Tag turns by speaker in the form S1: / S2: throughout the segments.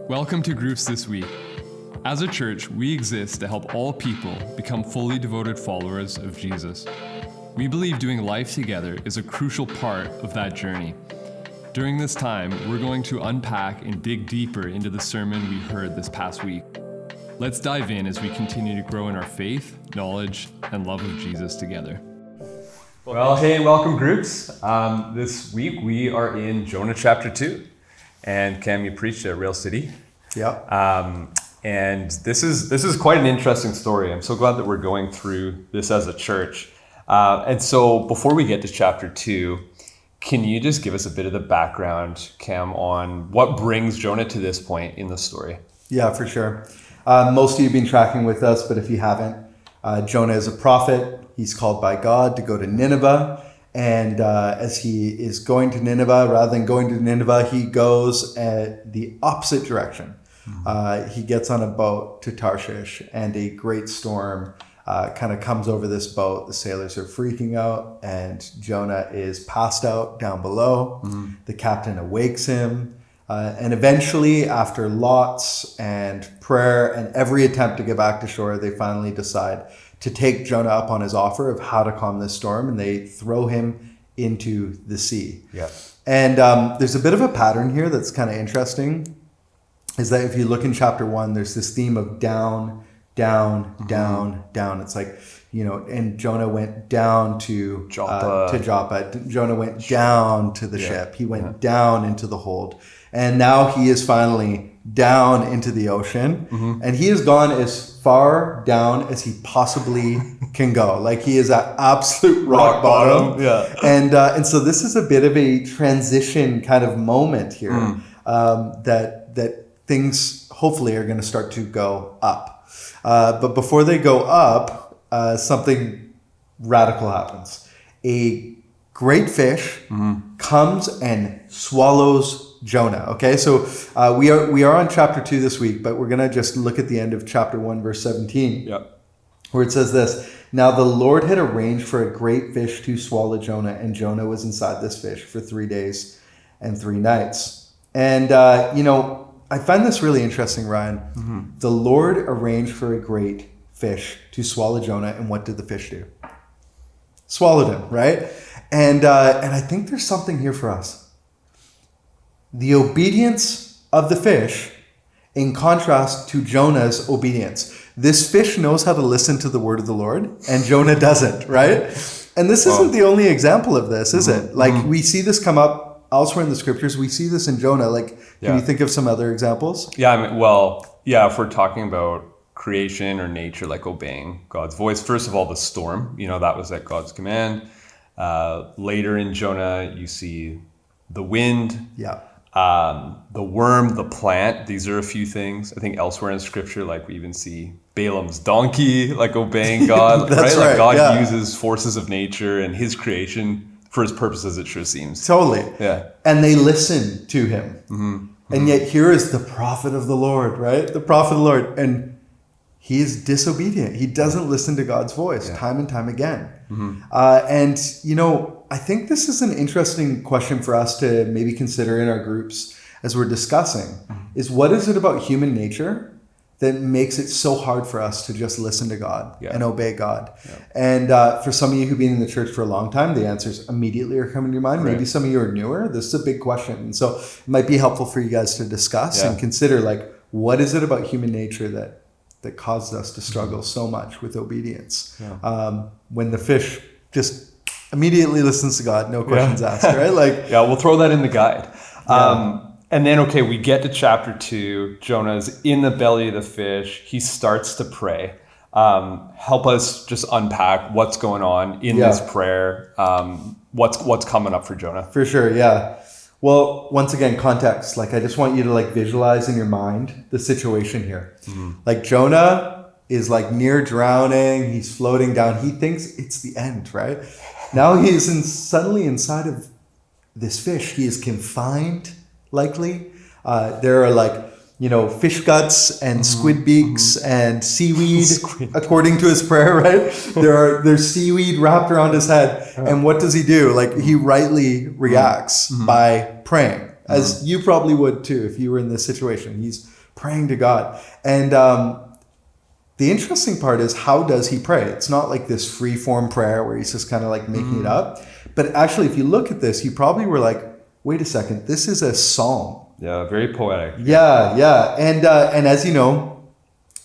S1: Welcome to Groups This Week. As a church, we exist to help all people become fully devoted followers of Jesus. We believe doing life together is a crucial part of that journey. During this time, we're going to unpack and dig deeper into the sermon we heard this past week. Let's dive in as we continue to grow in our faith, knowledge, and love of Jesus together.
S2: Well, hey, welcome groups. This week we are in Jonah chapter 2. And Cam, you preached at Rail City.
S3: Yeah.
S2: And this is quite an interesting story. I'm so glad that we're going through this as a church. And so before we get to chapter 2, can you just give us a bit of the background, Cam, on what brings Jonah to this point in the story?
S3: Yeah, for sure. Most of you have been tracking with us, but if you haven't, Jonah is a prophet. He's called by God to go to Nineveh. And as he is going to Nineveh, rather than going to Nineveh, he goes the opposite direction. He gets on a boat to Tarshish, and a great storm kind of comes over this boat. The sailors are freaking out, and Jonah is passed out down below. The captain awakes him. And eventually, after lots and prayer and every attempt to get back to shore, they finally decide to take Jonah up on his offer of how to calm this storm, and they throw him into the sea.
S2: Yeah.
S3: And there's a bit of a pattern here that's kind of interesting, is that if you look in chapter 1, there's this theme of down, down, down, down. It's like, and Jonah went down to Joppa. Jonah went down to the ship. He went down into the hold. And now he is finally down into the ocean. And he has gone as far down as he possibly can go. Like, he is at absolute rock bottom.
S2: Yeah.
S3: And so this is a bit of a transition kind of moment here, that things hopefully are going to start to go up. But before they go up, something radical happens. A great fish comes and swallows Jonah. Okay, so we are on chapter 2 this week, but we're going to just look at the end of chapter 1, verse 17, where it says this: "Now the Lord had arranged for a great fish to swallow Jonah, and Jonah was inside this fish for 3 days and 3 nights." And, I find this really interesting, Ryan. The Lord arranged for a great fish to swallow Jonah, and what did the fish do? Swallowed him, right? And I think there's something here for us. The obedience of the fish in contrast to Jonah's obedience. This fish knows how to listen to the word of the Lord, and Jonah doesn't, right? And this isn't the only example of this, is it? Like, we see this come up elsewhere in the scriptures. We see this in Jonah. Like, can you think of some other examples?
S2: Yeah, if we're talking about creation or nature, like obeying God's voice, first of all, the storm, that was at God's command. Later in Jonah, you see the wind.
S3: Yeah.
S2: The worm, the plant, these are a few things. I think elsewhere in scripture, like, we even see Balaam's donkey, like, obeying God.
S3: That's
S2: right? Like, God
S3: uses
S2: uses forces of nature and his creation for his purposes, it sure seems.
S3: Totally.
S2: Yeah.
S3: And they listen to him. And yet here is the prophet of the Lord, right? The prophet of the Lord. And he is disobedient. He doesn't listen to God's voice time and time again. I think this is an interesting question for us to maybe consider in our groups as we're discussing, is what is it about human nature that makes it so hard for us to just listen to God and obey God? And for some of you who've been in the church for a long time, the answers immediately are coming to your mind. Maybe some of you are newer. This is a big question. And so it might be helpful for you guys to discuss and consider, like, what is it about human nature that causes us to struggle so much with obedience? When the fish just immediately listens to God, no questions asked, right? Like,
S2: we'll throw that in the guide. And then, we get to chapter 2. Jonah's in the belly of the fish. He starts to pray. Help us just unpack what's going on in this prayer. What's coming up for Jonah?
S3: For sure, yeah. Well, once again, context. Like, I just want you to visualize in your mind the situation here. Like, Jonah is near drowning. He's floating down. He thinks it's the end, right? Now he is suddenly inside of this fish. He is confined, likely. There are fish guts and squid beaks and seaweed, according to his prayer, right? There's seaweed wrapped around his head. And what does he do? He rightly reacts by praying, as you probably would too if you were in this situation. He's praying to God. And the interesting part is, how does he pray? It's not like this free form prayer where he's just kind of like making it up. But actually, if you look at this, you probably were like, wait a second, this is a psalm.
S2: Yeah, very poetic.
S3: Yeah. And as you know,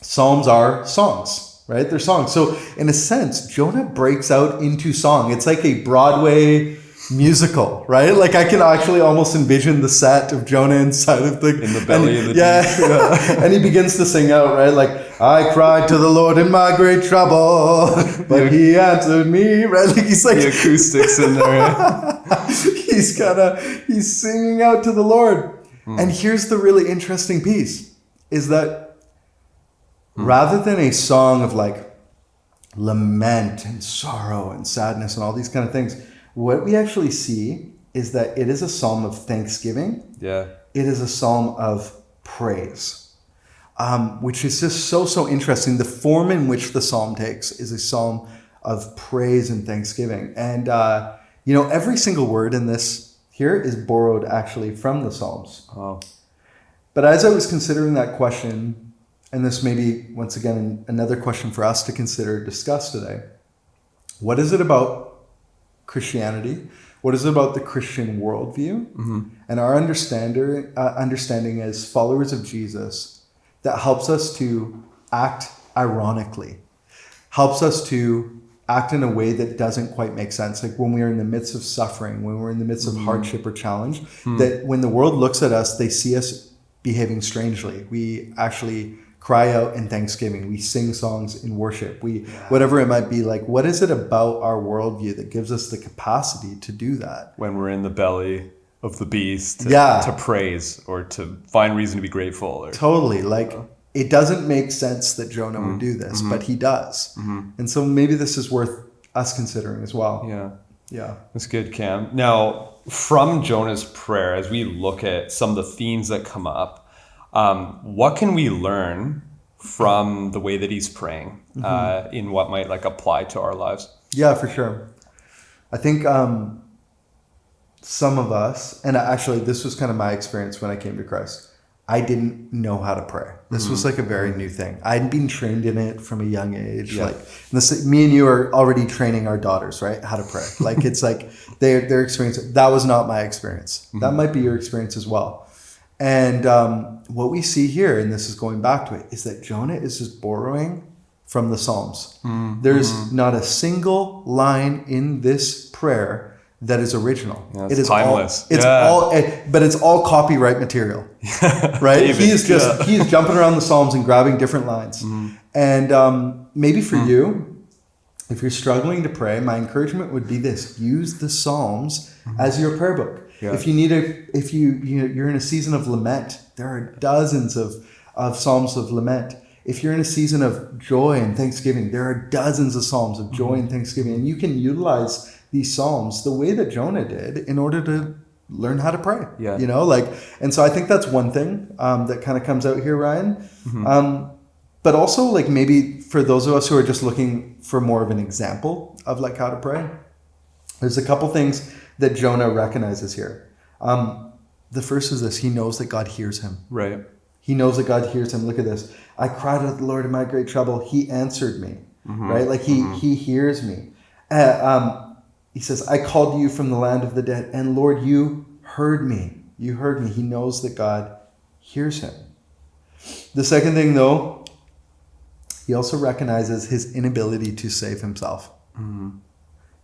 S3: psalms are songs, right? They're songs. So in a sense, Jonah breaks out into song. It's like a Broadway musical, right? Like I can actually almost envision the set of Jonah inside of
S2: in the belly of the
S3: deep. And he begins to sing out, right? Like, I cried to the Lord in my great trouble, but he answered me, right? Like he's like
S2: the acoustics in there.
S3: He's singing out to the Lord. And here's the really interesting piece, is that rather than a song of like lament and sorrow and sadness and all these kind of things, what we actually see is that it is a psalm of thanksgiving.
S2: Yeah.
S3: It is a psalm of praise, which is just so interesting. The form in which the psalm takes is a psalm of praise and thanksgiving. And, every single word in this here is borrowed actually from the Psalms.
S2: Oh.
S3: But as I was considering that question, and this may be, once again, another question for us to consider, discuss today, what is it about Christianity? What is it about the Christian worldview and our understanding as followers of Jesus that helps us to act ironically, helps us to act in a way that doesn't quite make sense? Like when we are in the midst of suffering, when we're in the midst of hardship or challenge, that when the world looks at us, they see us behaving strangely. We actually cry out in thanksgiving. We sing songs in worship. Whatever it might be, like, what is it about our worldview that gives us the capacity to do that?
S2: When we're in the belly of the beast, to praise or to find reason to be grateful. Or,
S3: totally. Like, it doesn't make sense that Jonah would do this, but he does. And so maybe this is worth us considering as well. Yeah.
S2: That's good, Cam. Now, from Jonah's prayer, as we look at some of the themes that come up, what can we learn from the way that he's praying in what might like apply to our lives?
S3: Yeah, for sure. I think some of us, and actually this was kind of my experience when I came to Christ, I didn't know how to pray. This was like a very new thing. I'd been trained in it from a young age.
S2: Yeah.
S3: Like me and you are already training our daughters, right? How to pray. Like it's like their experience. That was not my experience. That might be your experience as well. And what we see here, and this is going back to it, is that Jonah is just borrowing from the Psalms. There's not a single line in this prayer that is original.
S2: Yeah,
S3: it is
S2: timeless.
S3: But it's all copyright material, right?
S2: David,
S3: He's jumping around the Psalms and grabbing different lines. And maybe for you, if you're struggling to pray, my encouragement would be this: use the Psalms as your prayer book.
S2: Yeah.
S3: If you're in a season of lament, there are dozens of Psalms of lament. If you're in a season of joy and thanksgiving, there are dozens of Psalms of joy and thanksgiving. And you can utilize these Psalms the way that Jonah did in order to learn how to pray.
S2: Yeah.
S3: And so I think that's one thing that kind of comes out here, Ryan. But also, like, maybe for those of us who are just looking for more of an example of like how to pray, there's a couple things that Jonah recognizes here. The first is this: he knows that God hears him.
S2: Right.
S3: He knows that God hears him. Look at this. I cried to the Lord in my great trouble. He answered me. Right? Like he hears me. He says, I called to you from the land of the dead, and Lord, you heard me. You heard me. He knows that God hears him. The second thing, though, he also recognizes his inability to save himself.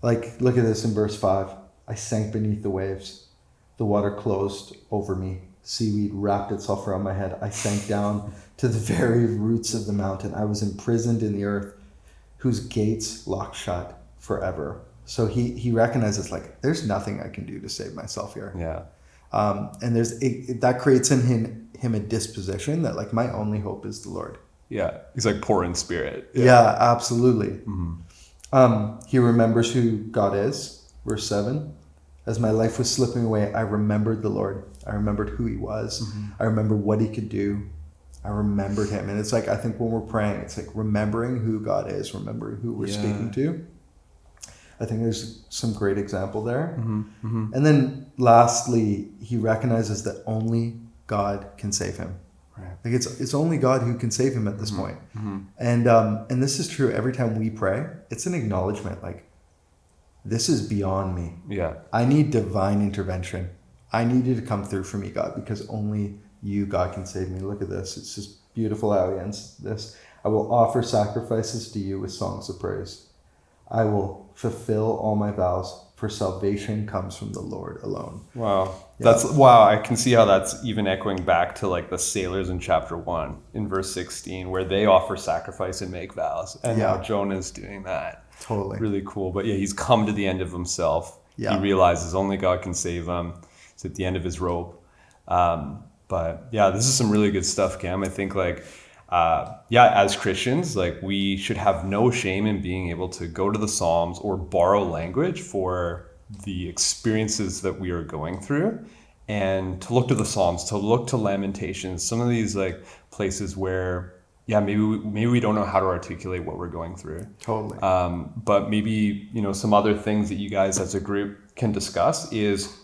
S3: Like, look at this in verse 5. I sank beneath the waves. The water closed over me. Seaweed wrapped itself around my head. I sank down to the very roots of the mountain. I was imprisoned in the earth, whose gates locked shut forever. So he recognizes, like, there's nothing I can do to save myself here.
S2: Yeah.
S3: And that creates in him a disposition that, like, my only hope is the Lord.
S2: Yeah. He's like poor in spirit.
S3: Yeah, absolutely. He remembers who God is. Verse 7. As my life was slipping away, I remembered the Lord. I remembered who he was. I remembered what he could do. I remembered him. And it's like, I think when we're praying, it's like remembering who God is, remembering who we're speaking to. I think there's some great example there. And then lastly, he recognizes that only God can save him. Like it's only God who can save him at this point. And this is true every time we pray. It's an acknowledgement, like, this is beyond me.
S2: Yeah.
S3: I need divine intervention. I need you to come through for me, God, because only you, God, can save me. Look at this. It's just beautiful how he ends this. I will offer sacrifices to you with songs of praise. I will fulfill all my vows, for salvation comes from the Lord alone.
S2: Wow.
S3: Yeah.
S2: Wow. I can see how that's even echoing back to like the sailors in chapter 1 in verse 16, where they offer sacrifice and make vows. And now Jonah's doing that.
S3: Totally.
S2: Really cool. But yeah, he's come to the end of himself.
S3: Yeah.
S2: He realizes only God can save him. He's at the end of his rope. But yeah, this is some really good stuff, Cam. I think like, as Christians, like we should have no shame in being able to go to the Psalms or borrow language for the experiences that we are going through, and to look to the Psalms, to look to Lamentations, some of these like places where, maybe we don't know how to articulate what we're going through.
S3: Totally.
S2: But maybe, some other things that you guys as a group can discuss is,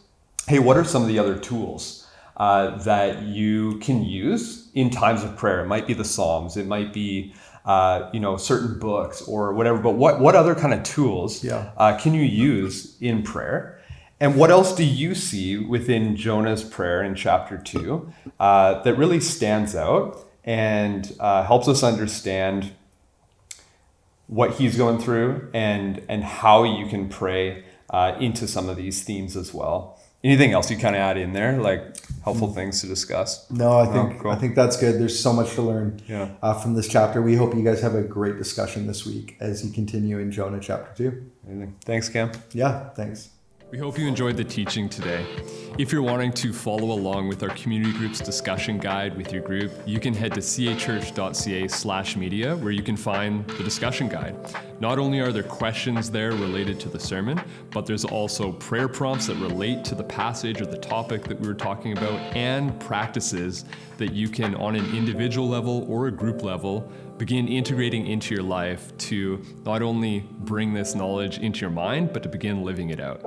S2: hey, what are some of the other tools that you can use in times of prayer? It might be the Psalms, it might be certain books or whatever, but what other kind of tools can you use in prayer? And what else do you see within Jonah's prayer in chapter 2 that really stands out and helps us understand what he's going through and how you can pray into some of these themes as well? Anything else you kind of add in there, like helpful things to discuss?
S3: No,
S2: Cool.
S3: I think that's good. There's so much to learn from this chapter. We hope you guys have a great discussion this week as you continue in Jonah chapter 2.
S2: Amazing. Thanks, Cam.
S3: Yeah, thanks.
S1: We hope you enjoyed the teaching today. If you're wanting to follow along with our community group's discussion guide with your group, you can head to cachurch.ca/media, where you can find the discussion guide. Not only are there questions there related to the sermon, but there's also prayer prompts that relate to the passage or the topic that we were talking about, and practices that you can, on an individual level or a group level, begin integrating into your life to not only bring this knowledge into your mind, but to begin living it out.